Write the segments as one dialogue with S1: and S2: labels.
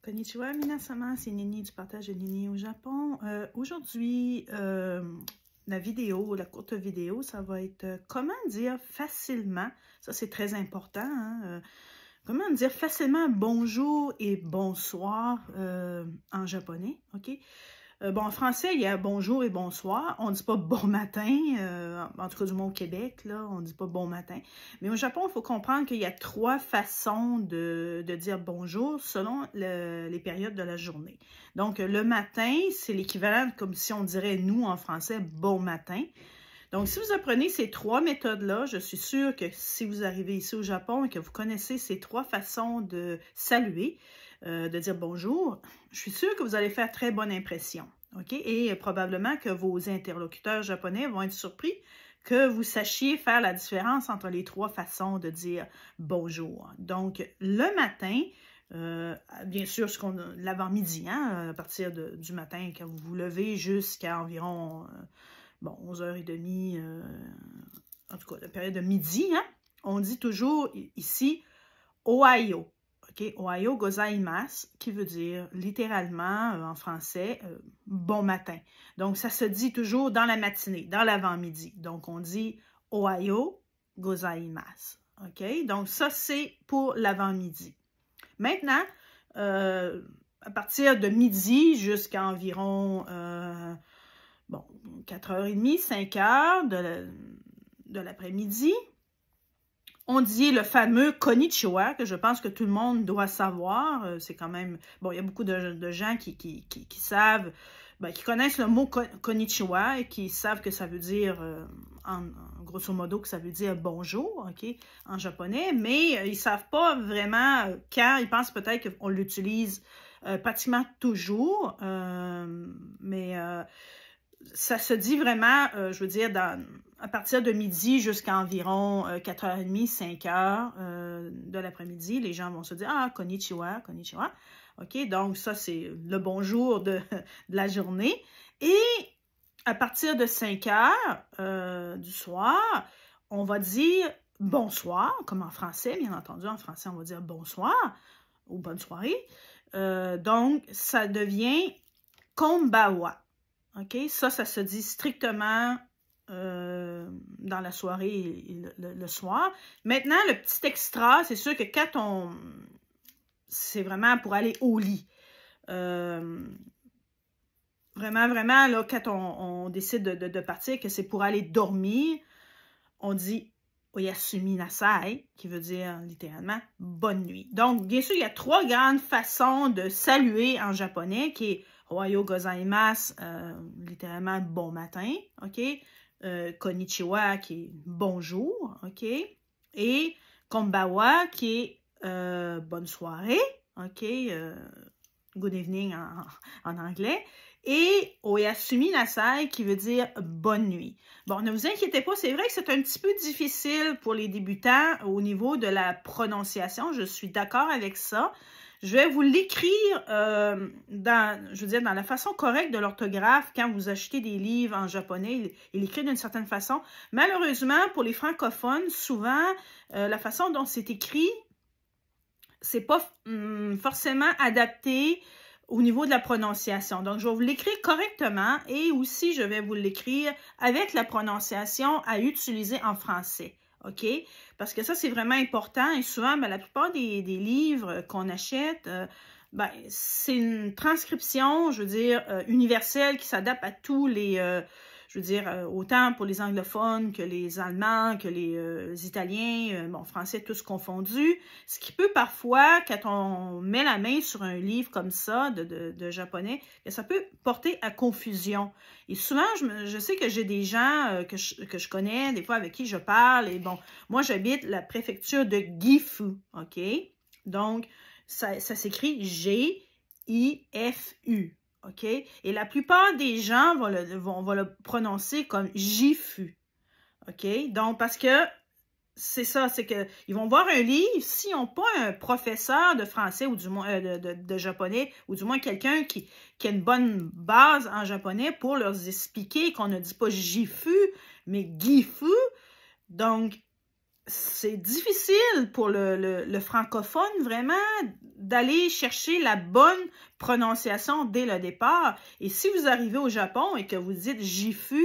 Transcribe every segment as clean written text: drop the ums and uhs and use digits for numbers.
S1: Konnichiwa, minasama, c'est Nini du partage de Nini au Japon. Aujourd'hui, la vidéo, la courte vidéo, ça va être comment dire facilement, ça c'est très important, hein, comment dire facilement bonjour et bonsoir en japonais, ok? Bon, en français, il y a bonjour et bonsoir. On ne dit pas bon matin, en tout cas du moins au Québec, là, on ne dit pas bon matin. Mais au Japon, il faut comprendre qu'il y a trois façons de dire bonjour selon les périodes de la journée. Donc, le matin, c'est l'équivalent comme si on dirait nous en français bon matin. Donc, si vous apprenez ces trois méthodes-là, je suis sûre que si vous arrivez ici au Japon et que vous connaissez ces trois façons de saluer, de dire bonjour, je suis sûre que vous allez faire très bonne impression. OK? Et probablement que vos interlocuteurs japonais vont être surpris que vous sachiez faire la différence entre les trois façons de dire bonjour. Donc, le matin, bien sûr, l'avant-midi, hein, à partir du matin, quand vous vous levez jusqu'à environ 11h30, en tout cas, la période de midi, hein, on dit toujours ici « Ohayo ». OK, Ohayo gozaimasu, qui veut dire littéralement en français bon matin. Donc, ça se dit toujours dans la matinée, dans l'avant-midi. Donc, on dit Ohayo gozaimasu. OK, donc ça, c'est pour l'avant-midi. Maintenant, à partir de midi jusqu'à environ 4h30, 5h de l'après-midi, on dit le fameux konnichiwa, que je pense que tout le monde doit savoir. C'est quand même... Bon, il y a beaucoup de gens qui savent, qui connaissent le mot konnichiwa et qui savent que ça veut dire, grosso modo, que ça veut dire bonjour, OK, en japonais, mais ils ne savent pas vraiment quand. Ils pensent peut-être qu'on l'utilise pratiquement toujours, ça se dit vraiment, je veux dire, à partir de midi jusqu'à environ 4h30, 5h de l'après-midi, les gens vont se dire « Ah, konnichiwa, konnichiwa ». OK, donc ça, c'est le bonjour de la journée. Et à partir de 5h du soir, on va dire « bonsoir », comme en français, bien entendu. En français, on va dire « bonsoir » ou « bonne soirée ». Donc, ça devient « konbawa ». OK, ça se dit strictement dans la soirée et le soir. Maintenant, le petit extra, c'est sûr que quand c'est vraiment pour aller au lit. Vraiment, là, quand on décide de partir, que c'est pour aller dormir, on dit Oyasumi nasai, qui veut dire littéralement bonne nuit. Donc, bien sûr, il y a trois grandes façons de saluer en japonais, qui est Ohayo gozaimasu, littéralement bon matin, OK? Konnichiwa, qui est bonjour, OK? Et konbawa, qui est bonne soirée, OK? Good evening en anglais. Et Oyasumi nasai, qui veut dire bonne nuit. Bon, ne vous inquiétez pas, c'est vrai que c'est un petit peu difficile pour les débutants au niveau de la prononciation. Je suis d'accord avec ça. Je vais vous l'écrire dans la façon correcte de l'orthographe quand vous achetez des livres en japonais. Il écrit d'une certaine façon. Malheureusement, pour les francophones, souvent, la façon dont c'est écrit, c'est pas forcément adapté au niveau de la prononciation. Donc, je vais vous l'écrire correctement et aussi, je vais vous l'écrire avec la prononciation à utiliser en français. OK? Parce que ça, c'est vraiment important. Et souvent, la plupart des livres qu'on achète, c'est une transcription, je veux dire, universelle qui s'adapte à tous les... je veux dire, autant pour les anglophones que les Allemands, que les Italiens, français, tous confondus. Ce qui peut parfois, quand on met la main sur un livre comme ça, de japonais, que ça peut porter à confusion. Et souvent, je sais que j'ai des gens que je connais, des fois avec qui je parle. Et bon, moi, j'habite la préfecture de Gifu, OK? Donc, ça s'écrit G-I-F-U. OK? Et la plupart des gens vont le prononcer comme Gifu. OK? Donc, parce que c'est ça, c'est qu'ils vont voir un livre, s'ils n'ont pas un professeur de français ou du moins de japonais, ou du moins quelqu'un qui a une bonne base en japonais pour leur expliquer qu'on ne dit pas Gifu, mais Gifu. Donc, c'est difficile pour le francophone, vraiment, d'aller chercher la bonne prononciation dès le départ. Et si vous arrivez au Japon et que vous dites « Gifu »,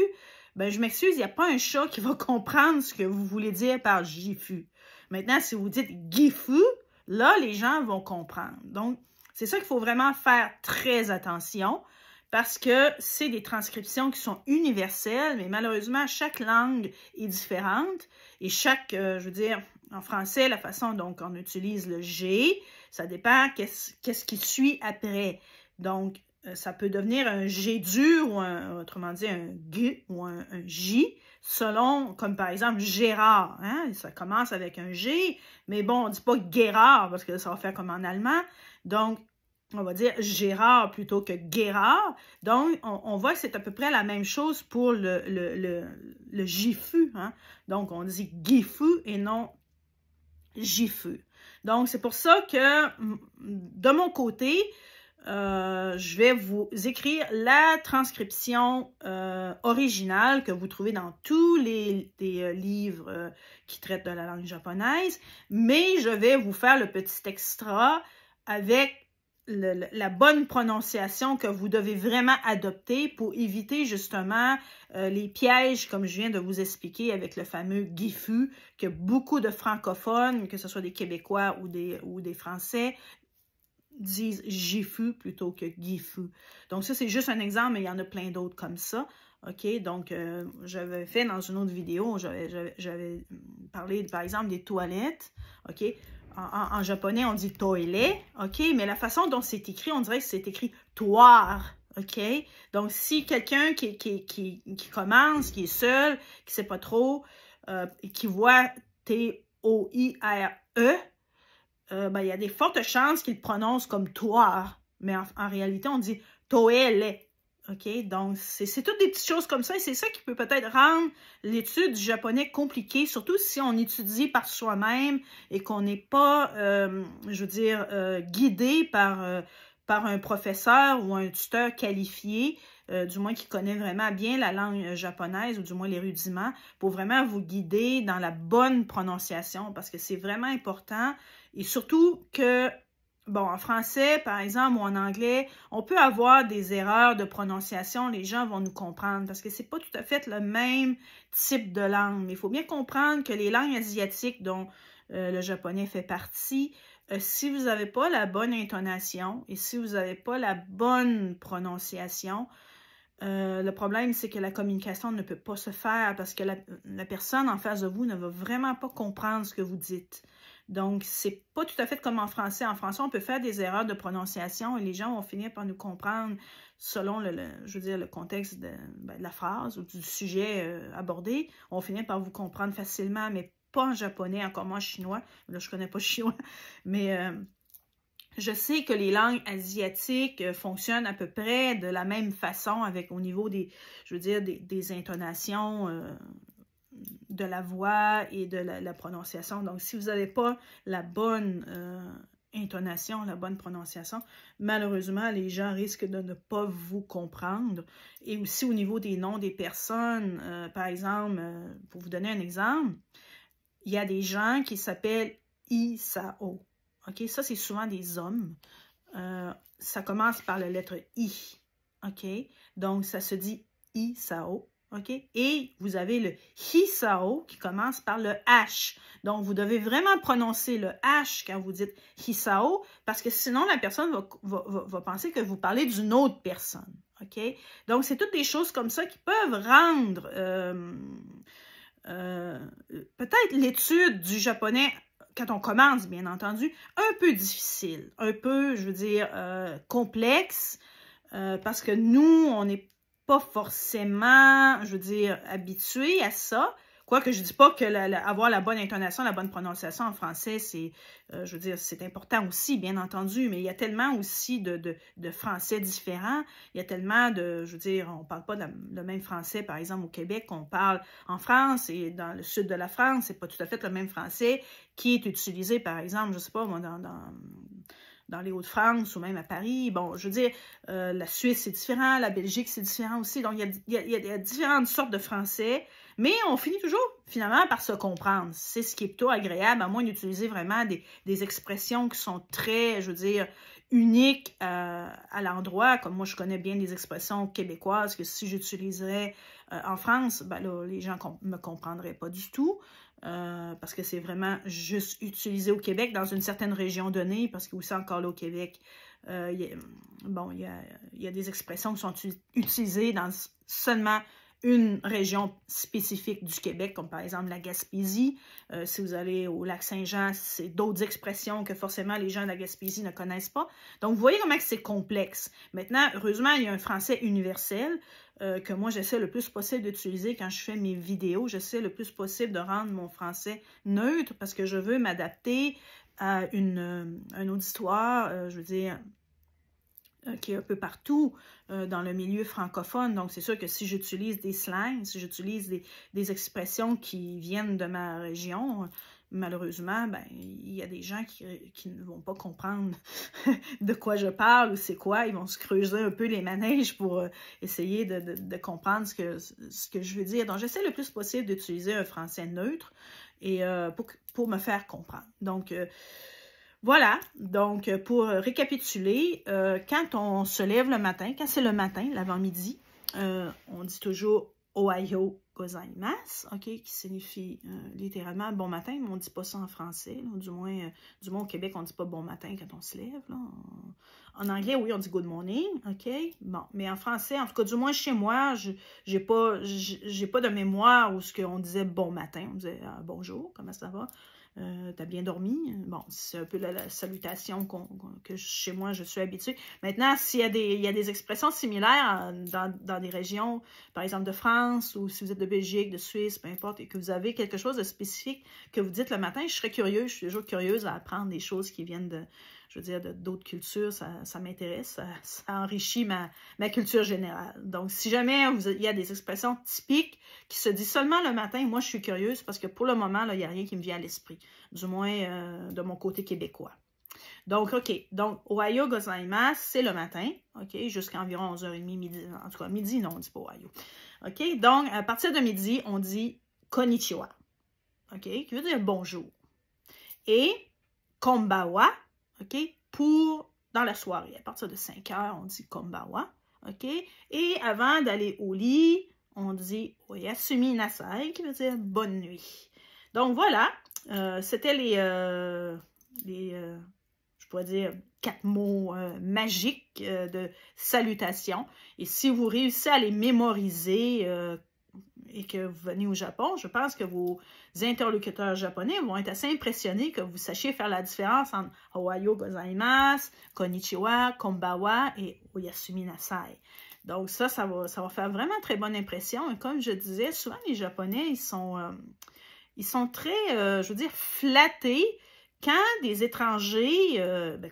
S1: ben je m'excuse, il n'y a pas un chat qui va comprendre ce que vous voulez dire par « Gifu ». Maintenant, si vous dites « Gifu », là, les gens vont comprendre. Donc, c'est ça qu'il faut vraiment faire très attention, parce que c'est des transcriptions qui sont universelles, mais malheureusement, chaque langue est différente. Et chaque, je veux dire, en français, la façon dont on utilise le « G », ça dépend qu'est-ce qui suit après. Donc, ça peut devenir un « G » dur, ou autrement dit, un « G » ou un « J », selon, comme par exemple, Gérard. Hein? Ça commence avec un « G », mais bon, on ne dit pas « Gérard » parce que ça va faire comme en allemand. Donc, on va dire Gérard plutôt que Guérard. Donc, on voit que c'est à peu près la même chose pour le Gifu. Hein? Donc, on dit Gifu et non Gifu. Donc, c'est pour ça que, de mon côté, je vais vous écrire la transcription originale que vous trouvez dans tous les livres qui traitent de la langue japonaise, mais je vais vous faire le petit extra avec la bonne prononciation que vous devez vraiment adopter pour éviter justement les pièges, comme je viens de vous expliquer avec le fameux « Gifu », que beaucoup de francophones, que ce soit des Québécois ou des Français, disent « Gifu » plutôt que « Gifu ». Donc ça, c'est juste un exemple, mais il y en a plein d'autres comme ça. OK, donc j'avais fait dans une autre vidéo, j'avais parlé, par exemple, des toilettes. OK. En japonais, on dit « toilet », OK? Mais la façon dont c'est écrit, on dirait que c'est écrit « toire », OK? Donc, si quelqu'un qui commence, qui est seul, qui ne sait pas trop, et qui voit « T-O-I-R-E », ben, il y a des fortes chances qu'il prononce comme « toire », mais en réalité, on dit « toilet ». OK? Donc, c'est toutes des petites choses comme ça, et c'est ça qui peut peut-être rendre l'étude du japonais compliquée, surtout si on étudie par soi-même et qu'on n'est pas, je veux dire, guidé par un professeur ou un tuteur qualifié, du moins qui connaît vraiment bien la langue japonaise, ou du moins les rudiments, pour vraiment vous guider dans la bonne prononciation, parce que c'est vraiment important, et surtout que bon, en français, par exemple, ou en anglais, on peut avoir des erreurs de prononciation, les gens vont nous comprendre, parce que c'est pas tout à fait le même type de langue. Mais il faut bien comprendre que les langues asiatiques, dont le japonais fait partie, si vous n'avez pas la bonne intonation et si vous n'avez pas la bonne prononciation, le problème, c'est que la communication ne peut pas se faire parce que la personne en face de vous ne va vraiment pas comprendre ce que vous dites. Donc, c'est pas tout à fait comme en français. En français, on peut faire des erreurs de prononciation et les gens vont finir par nous comprendre selon je veux dire, le contexte de la phrase ou du sujet abordé. On va finir par vous comprendre facilement, mais pas en japonais, encore moins en chinois. Là, je connais pas le chinois, mais je sais que les langues asiatiques fonctionnent à peu près de la même façon au niveau des, je veux dire, des intonations de la voix et de la prononciation. Donc, si vous n'avez pas la bonne intonation, la bonne prononciation, malheureusement, les gens risquent de ne pas vous comprendre. Et aussi au niveau des noms des personnes, par exemple, pour vous donner un exemple, il y a des gens qui s'appellent Isao. OK? Ça, c'est souvent des hommes. Ça commence par la lettre I. OK? Donc, ça se dit Isao. OK? Et vous avez le Hisao qui commence par le H. Donc, vous devez vraiment prononcer le H quand vous dites Hisao, parce que sinon, la personne va penser que vous parlez d'une autre personne. OK? Donc, c'est toutes des choses comme ça qui peuvent rendre peut-être l'étude du japonais, quand on commence, bien entendu, un peu difficile, un peu, je veux dire, complexe, parce que nous, on n'est pas forcément, je veux dire, habitués à ça. Quoique je ne dis pas que avoir la bonne intonation, la bonne prononciation en français, c'est, je veux dire, c'est important aussi, bien entendu, mais il y a tellement aussi de français différents, il y a tellement de, je veux dire, on ne parle pas le même français, par exemple, au Québec, qu'on parle en France, et dans le sud de la France, c'est pas tout à fait le même français qui est utilisé, par exemple, je ne sais pas, moi, dans les Hauts-de-France ou même à Paris. Bon, je veux dire, la Suisse, c'est différent, la Belgique, c'est différent aussi. Donc, il y a différentes sortes de français, Mais on finit toujours, finalement, par se comprendre. C'est ce qui est plutôt agréable, à moins d'utiliser vraiment des expressions qui sont très, je veux dire, uniques à l'endroit. Comme moi, je connais bien des expressions québécoises que si j'utiliserais en France, ben là, les gens me comprendraient pas du tout. Parce que c'est vraiment juste utilisé au Québec, dans une certaine région donnée, parce que aussi encore là au Québec, il y a des expressions qui sont utilisées dans seulement une région spécifique du Québec, comme par exemple la Gaspésie. Si vous allez au Lac-Saint-Jean, c'est d'autres expressions que forcément les gens de la Gaspésie ne connaissent pas. Donc, vous voyez comment c'est complexe. Maintenant, heureusement, il y a un français universel que moi, j'essaie le plus possible d'utiliser quand je fais mes vidéos. J'essaie le plus possible de rendre mon français neutre parce que je veux m'adapter à un auditoire, je veux dire, qui est un peu partout dans le milieu francophone. Donc, c'est sûr que si j'utilise des slangs, si j'utilise des expressions qui viennent de ma région, malheureusement, ben, il y a des gens qui ne vont pas comprendre de quoi je parle ou c'est quoi. Ils vont se creuser un peu les manèges pour essayer de comprendre ce que je veux dire. Donc, j'essaie le plus possible d'utiliser un français neutre et pour me faire comprendre. Donc, voilà, donc pour récapituler, quand on se lève le matin, quand c'est le matin, l'avant-midi, on dit toujours « Ohayo gozaimasu », ok, qui signifie littéralement « bon matin », mais on ne dit pas ça en français, là, du moins au Québec, on ne dit pas « bon matin » quand on se lève. Là. En anglais, oui, on dit « good morning », ok, bon, mais en français, en tout cas, du moins chez moi, j'ai pas de mémoire où on disait « bon matin », on disait « bonjour, comment ça va ». T'as bien dormi? Bon, c'est un peu la salutation que chez moi, je suis habituée. Maintenant, s'il y a des expressions similaires dans des régions, par exemple de France, ou si vous êtes de Belgique, de Suisse, peu importe, et que vous avez quelque chose de spécifique que vous dites le matin, je serais curieuse, je suis toujours curieuse à apprendre des choses qui viennent d'autres cultures, ça m'intéresse, ça enrichit ma culture générale. Donc, si jamais il y a des expressions typiques qui se disent seulement le matin, moi, je suis curieuse parce que pour le moment, là, il n'y a rien qui me vient à l'esprit, du moins de mon côté québécois. Donc, OK. Donc, Ohayo gozaimasu, c'est le matin, OK, jusqu'à environ 11h30, midi. En tout cas, midi, non, on ne dit pas Ohayo. OK, donc, à partir de midi, on dit konnichiwa, OK, qui veut dire bonjour. Et konbawa, OK, dans la soirée. À partir de 5h, on dit konbawa, OK. Et avant d'aller au lit, on dit oyasumi nasai, qui veut dire bonne nuit. Donc, voilà, c'était je pourrais dire, 4 mots magiques de salutation. Et si vous réussissez à les mémoriser et que vous venez au Japon, je pense que vos interlocuteurs japonais vont être assez impressionnés que vous sachiez faire la différence entre Ohayo gozaimasu, konnichiwa, konbawa et oyasumi nasai. Donc ça va faire vraiment très bonne impression. Et comme je disais, souvent les Japonais, ils sont très, je veux dire, flattés quand des étrangers,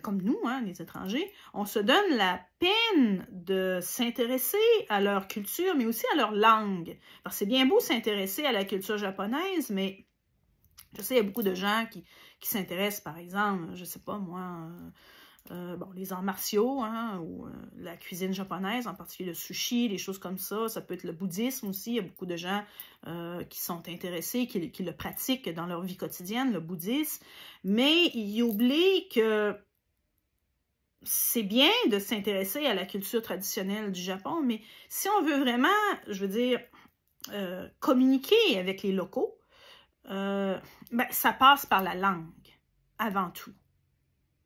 S1: comme nous, hein, les étrangers, on se donne la peine de s'intéresser à leur culture, mais aussi à leur langue. Parce que c'est bien beau s'intéresser à la culture japonaise, mais je sais, il y a beaucoup de gens qui s'intéressent, par exemple, je sais pas moi, les arts martiaux, hein, ou la cuisine japonaise, en particulier le sushi, les choses comme ça. Ça peut être le bouddhisme aussi. Il y a beaucoup de gens qui sont intéressés, qui le pratiquent dans leur vie quotidienne, le bouddhisme. Mais ils oublient que c'est bien de s'intéresser à la culture traditionnelle du Japon, mais si on veut vraiment, je veux dire, communiquer avec les locaux, ça passe par la langue, avant tout.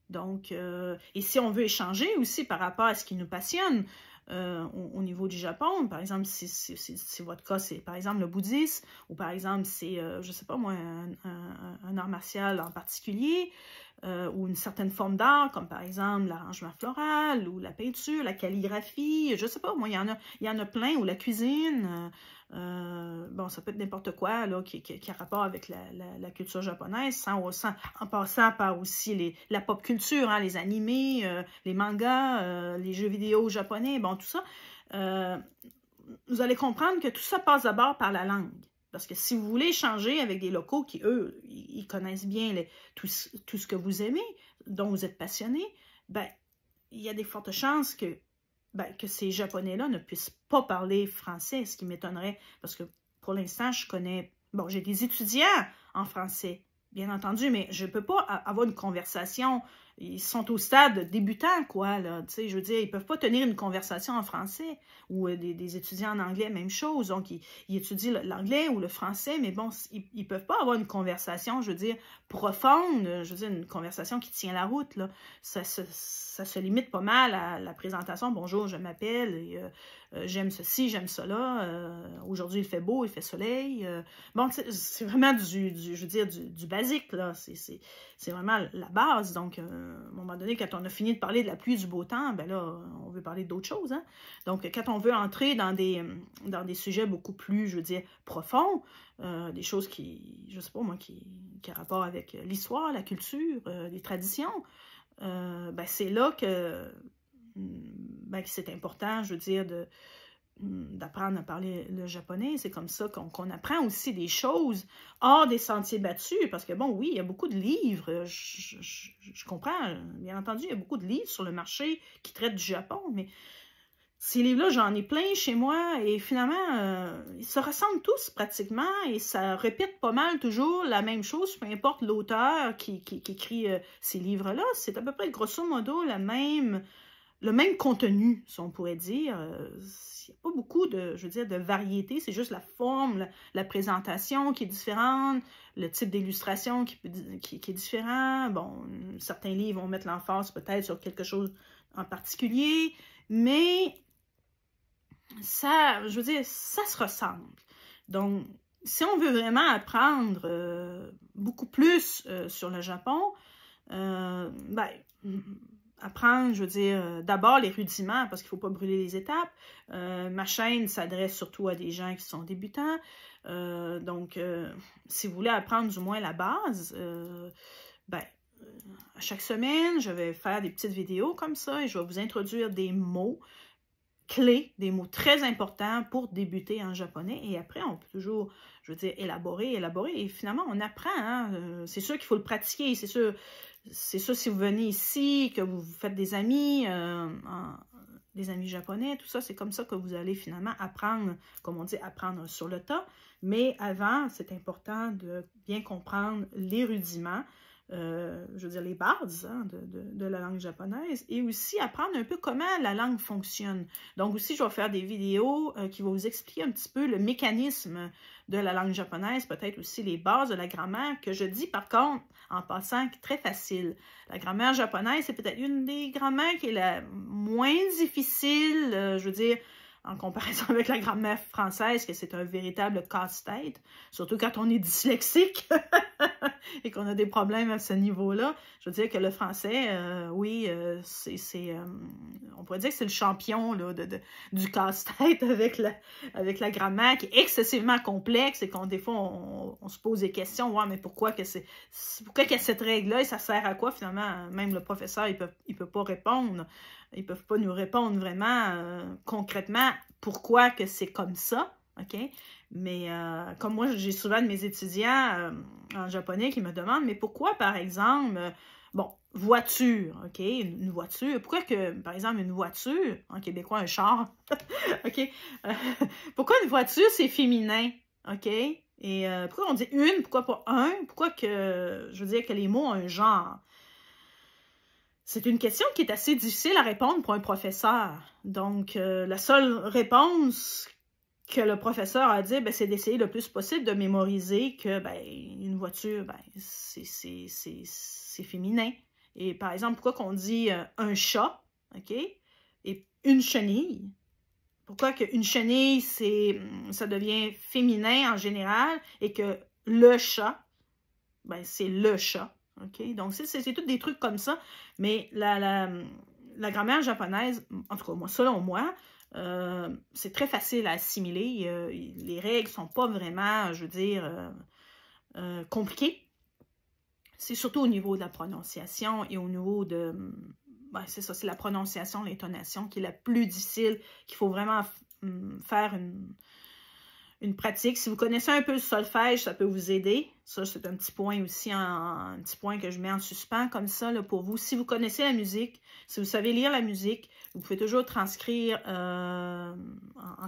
S1: Donc, et si on veut échanger aussi par rapport à ce qui nous passionne au niveau du Japon, par exemple, si votre cas, c'est par exemple le bouddhisme, ou par exemple, c'est, je sais pas moi, un art martial en particulier, ou une certaine forme d'art, comme par exemple l'arrangement floral, ou la peinture, la calligraphie, je sais pas, moi, il y en a plein, ou la cuisine, ça peut être n'importe quoi là, qui a rapport avec la culture japonaise, en passant par aussi la pop culture, hein, les animés, les mangas, les jeux vidéo japonais, bon, tout ça. Vous allez comprendre que tout ça passe d'abord par la langue. Parce que si vous voulez échanger avec des locaux qui, eux, ils connaissent bien tout ce que vous aimez, dont vous êtes passionné, il y a des fortes chances que ces Japonais-là ne puissent pas parler français, ce qui m'étonnerait, parce que pour l'instant, je connais... Bon, j'ai des étudiants en français, bien entendu, mais je ne peux pas avoir une conversation. Ils sont au stade débutant, quoi, là. Tu sais, je veux dire, ils ne peuvent pas tenir une conversation en français. Ou des étudiants en anglais, même chose. Donc, ils étudient l'anglais ou le français, mais bon, ils ne peuvent pas avoir une conversation, je veux dire, profonde. Je veux dire, une conversation qui tient la route, là. Ça se limite pas mal à la présentation. Bonjour, je m'appelle, j'aime ceci, j'aime cela. Aujourd'hui, il fait beau, il fait soleil. Bon, c'est vraiment je veux dire, du basique, là. C'est vraiment la base. Donc, à un moment donné, quand on a fini de parler de la pluie, du beau temps, ben là, on veut parler d'autres choses, hein. Donc, quand on veut entrer dans des sujets beaucoup plus, je veux dire, profonds, des choses qui, je sais pas moi, qui ont rapport avec l'histoire, la culture, les traditions, ben c'est là que c'est important, je veux dire, d'apprendre à parler le japonais. C'est comme ça qu'on apprend aussi des choses hors des sentiers battus, parce que bon, oui, il y a beaucoup de livres, je comprends, bien entendu, il y a beaucoup de livres sur le marché qui traitent du Japon, mais ces livres-là, j'en ai plein chez moi, et finalement, ils se ressemblent tous pratiquement, et ça répète pas mal toujours la même chose, peu importe l'auteur qui écrit ces livres-là. C'est à peu près, grosso modo, le même contenu, si on pourrait dire. Il n'y a pas beaucoup de, je veux dire, de variété, c'est juste la forme, la présentation qui est différente, le type d'illustration qui est différent. Bon, certains livres vont mettre l'emphase peut-être sur quelque chose en particulier, mais ça, je veux dire, ça se ressemble. Donc, si on veut vraiment apprendre beaucoup plus sur le Japon, apprendre, je veux dire, d'abord les rudiments, parce qu'il ne faut pas brûler les étapes. Ma chaîne s'adresse surtout à des gens qui sont débutants. Donc, si vous voulez apprendre du moins la base, à chaque semaine, je vais faire des petites vidéos comme ça et je vais vous introduire des mots clés, des mots très importants pour débuter en japonais. Et après, on peut toujours, je veux dire, élaborer. Et finalement, on apprend. Hein? C'est sûr qu'il faut le pratiquer. C'est sûr, si vous venez ici, que vous faites des amis japonais, tout ça, c'est comme ça que vous allez finalement apprendre, comme on dit, apprendre sur le tas. Mais avant, c'est important de bien comprendre les rudiments, je veux dire les bases hein, de la langue japonaise, et aussi apprendre un peu comment la langue fonctionne. Donc aussi, je vais faire des vidéos qui vont vous expliquer un petit peu le mécanisme de la langue japonaise, peut-être aussi les bases de la grammaire, que je dis par contre, en passant, très facile. La grammaire japonaise, c'est peut-être une des grammaires qui est la moins difficile, je veux dire, en comparaison avec la grammaire française, que c'est un véritable casse-tête, surtout quand on est dyslexique et qu'on a des problèmes à ce niveau-là. Je veux dire que le français, oui, on pourrait dire que c'est le champion là, du casse-tête avec la grammaire qui est excessivement complexe et des fois, on se pose des questions. Ouais, mais pourquoi qu'il y a cette règle-là et ça sert à quoi finalement? Même le professeur, il peut pas répondre. Ils ne peuvent pas nous répondre vraiment concrètement pourquoi que c'est comme ça, OK? Mais comme moi, j'ai souvent de mes étudiants en japonais qui me demandent, mais pourquoi, par exemple, voiture, OK? Une voiture, pourquoi que, par exemple, une voiture, en québécois, un char, OK? Pourquoi une voiture, c'est féminin, OK? Et pourquoi on dit une, pourquoi pas un? Pourquoi que, je veux dire, que les mots ont un genre? C'est une question qui est assez difficile à répondre pour un professeur. Donc, la seule réponse que le professeur a dit, c'est d'essayer le plus possible de mémoriser que une voiture, c'est féminin. Et par exemple, pourquoi qu'on dit un chat, OK, et une chenille? Pourquoi qu'une chenille, ça devient féminin en général et que le chat, c'est le chat. OK? Donc, c'est tous des trucs comme ça. Mais la grammaire japonaise, en tout cas, moi, selon moi, c'est très facile à assimiler. Les règles ne sont pas vraiment, je veux dire, compliquées. C'est surtout au niveau de la prononciation et au niveau de... c'est ça, c'est la prononciation, l'intonation qui est la plus difficile, qu'il faut vraiment faire une pratique. Si vous connaissez un peu le solfège, ça peut vous aider. Ça, c'est un petit point aussi, un petit point que je mets en suspens comme ça là, pour vous. Si vous connaissez la musique, si vous savez lire la musique, vous pouvez toujours transcrire en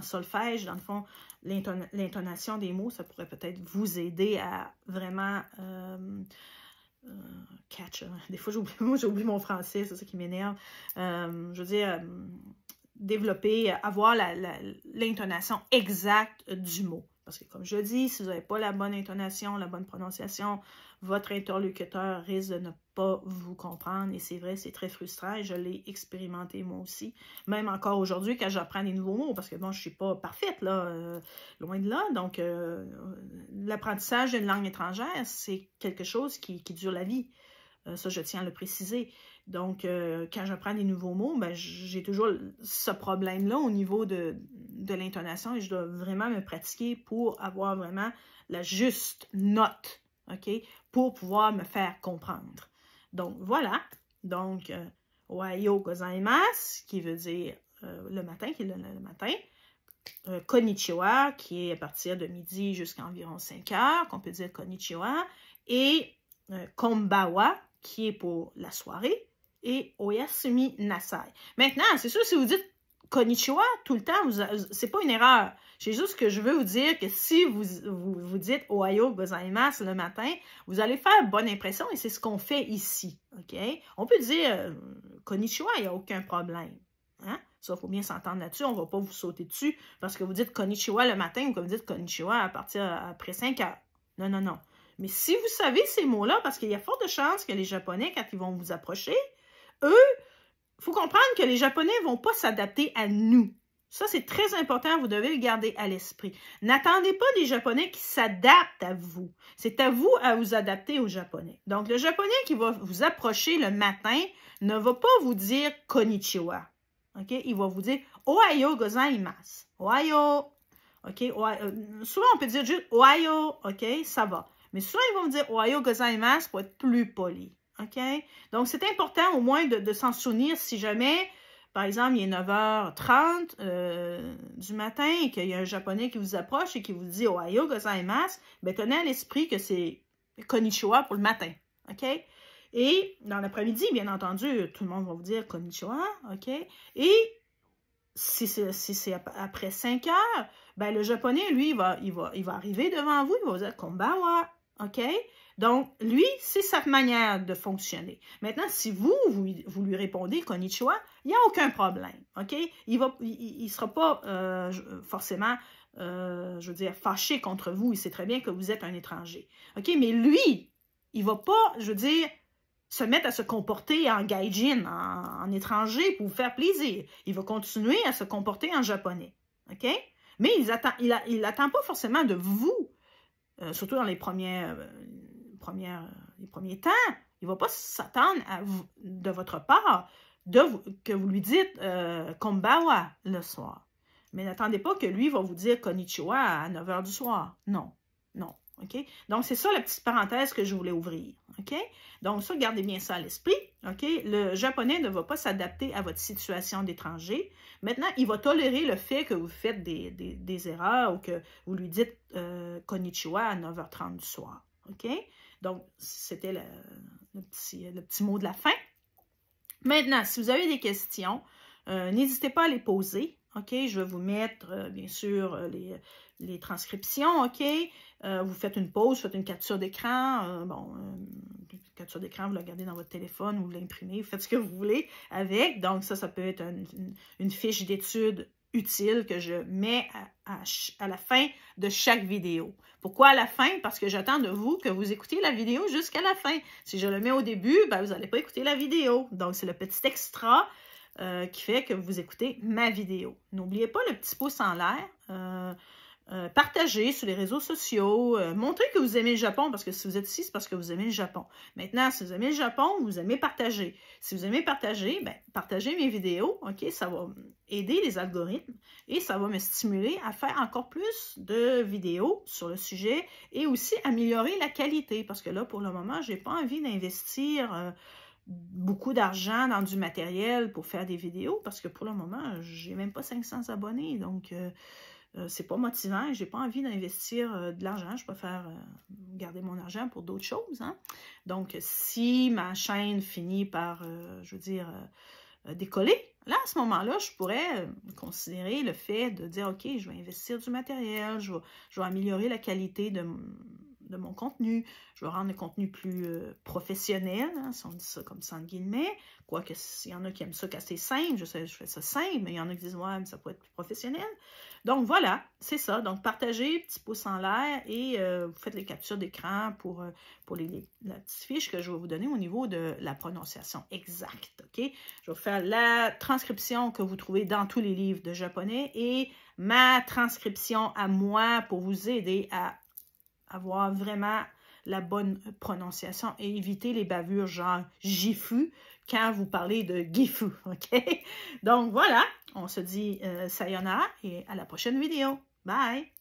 S1: solfège. Dans le fond, l'intonation des mots, ça pourrait peut-être vous aider à vraiment catch. Des fois, j'oublie mon français, c'est ça qui m'énerve. Je veux dire, développer, avoir l'intonation exacte du mot. Parce que comme je dis, si vous n'avez pas la bonne intonation, la bonne prononciation, votre interlocuteur risque de ne pas vous comprendre. Et c'est vrai, c'est très frustrant et je l'ai expérimenté moi aussi. Même encore aujourd'hui, quand j'apprends des nouveaux mots, parce que bon, je ne suis pas parfaite, là, loin de là. Donc, l'apprentissage d'une langue étrangère, c'est quelque chose qui dure la vie. Ça, je tiens à le préciser. Donc, quand j'apprends des nouveaux mots, ben, j'ai toujours ce problème-là au niveau de l'intonation et je dois vraiment me pratiquer pour avoir vraiment la juste note, OK? Pour pouvoir me faire comprendre. Donc, voilà. Donc, Ohayo gozaimasu, qui veut dire le matin, qui est le matin. Konnichiwa, qui est à partir de midi jusqu'à environ 5 heures, qu'on peut dire konnichiwa. Et konbawa, qui est pour la soirée, et oyasumi nasai. Maintenant, c'est sûr, si vous dites konnichiwa tout le temps, c'est pas une erreur. C'est juste que je veux vous dire que si vous dites ohayo gozaimasu le matin, vous allez faire bonne impression et c'est ce qu'on fait ici. OK? On peut dire konnichiwa, il n'y a aucun problème. Hein? Ça, il faut bien s'entendre là-dessus. On ne va pas vous sauter dessus parce que vous dites konnichiwa le matin ou que vous dites konnichiwa à partir après 5 heures. Non, non, non. Mais si vous savez ces mots-là, parce qu'il y a fort de chances que les Japonais, quand ils vont vous approcher, eux, il faut comprendre que les Japonais ne vont pas s'adapter à nous. Ça, c'est très important, vous devez le garder à l'esprit. N'attendez pas des Japonais qui s'adaptent à vous. C'est à vous à vous adapter aux Japonais. Donc, le Japonais qui va vous approcher le matin ne va pas vous dire konnichiwa. OK? Il va vous dire ohayo gozaimasu. Ohayo. OK? Souvent, on peut dire juste ohayo. OK? Ça va. Mais souvent, ils vont vous dire ohayo gozaimasu pour être plus poli. OK? Donc, c'est important au moins de s'en souvenir si jamais, par exemple, il est 9h30 du matin et qu'il y a un Japonais qui vous approche et qui vous dit ohayo gozaimasu, bien, tenez à l'esprit que c'est konnichiwa pour le matin. OK? Et dans l'après-midi, bien entendu, tout le monde va vous dire konnichiwa. OK? Et si c'est après 5 heures, ben, le Japonais, lui, il va arriver devant vous, il va vous dire konbawa. OK? Donc, lui, c'est sa manière de fonctionner. Maintenant, si vous lui répondez konnichiwa, il n'y a aucun problème. OK? Il ne sera pas forcément, je veux dire, fâché contre vous. Il sait très bien que vous êtes un étranger. OK? Mais lui, il ne va pas, je veux dire, se mettre à se comporter en gaijin, en étranger, pour vous faire plaisir. Il va continuer à se comporter en japonais. OK? Mais il n'attend pas forcément de vous, surtout dans les premiers temps, il ne va pas s'attendre de votre part que vous lui dites konbawa le soir. Mais n'attendez pas que lui va vous dire konnichiwa à 9 h du soir. Non, non. OK? Donc, c'est ça la petite parenthèse que je voulais ouvrir. OK? Donc, ça, gardez bien ça à l'esprit. OK? Le Japonais ne va pas s'adapter à votre situation d'étranger. Maintenant, il va tolérer le fait que vous faites des erreurs ou que vous lui dites konnichiwa à 9h30 du soir. OK? Donc, c'était le petit mot de la fin. Maintenant, si vous avez des questions, n'hésitez pas à les poser. OK? Je vais vous mettre, bien sûr, les transcriptions. OK? Vous faites une pause, vous faites une capture d'écran. Une capture d'écran, vous la gardez dans votre téléphone, vous l'imprimez, vous faites ce que vous voulez avec. Donc, ça peut être une fiche d'études utile que je mets à la fin de chaque vidéo. Pourquoi à la fin? Parce que j'attends de vous que vous écoutiez la vidéo jusqu'à la fin. Si je le mets au début, ben, vous n'allez pas écouter la vidéo. Donc, c'est le petit extra qui fait que vous écoutez ma vidéo. N'oubliez pas le petit pouce en l'air. Partagez sur les réseaux sociaux, montrez que vous aimez le Japon, parce que si vous êtes ici, c'est parce que vous aimez le Japon. Maintenant, si vous aimez le Japon, vous aimez partager. Si vous aimez partager, ben, partagez mes vidéos, OK? Ça va aider les algorithmes et ça va me stimuler à faire encore plus de vidéos sur le sujet et aussi améliorer la qualité, parce que là, pour le moment, je n'ai pas envie d'investir beaucoup d'argent dans du matériel pour faire des vidéos, parce que pour le moment, j'ai même pas 500 abonnés, donc c'est pas motivant, j'ai pas envie d'investir de l'argent, je préfère garder mon argent pour d'autres choses, hein. Donc, si ma chaîne finit par, je veux dire, décoller, là, à ce moment-là, je pourrais considérer le fait de dire, OK, je vais investir du matériel, je vais améliorer la qualité de mon contenu, je vais rendre le contenu plus professionnel, hein, si on dit ça comme ça en guillemets, quoique s'il y en a qui aiment ça quand c'est simple, je fais ça simple, mais il y en a qui disent, ouais, mais ça peut être plus professionnel. Donc voilà, c'est ça. Donc partagez, petit pouce en l'air et vous faites les captures d'écran pour la petite fiche que je vais vous donner au niveau de la prononciation exacte, OK? Je vais faire la transcription que vous trouvez dans tous les livres de japonais et ma transcription à moi pour vous aider à avoir vraiment la bonne prononciation et éviter les bavures genre « gifu » quand vous parlez de « gifu », OK? Donc voilà, on se dit sayonara et à la prochaine vidéo. Bye!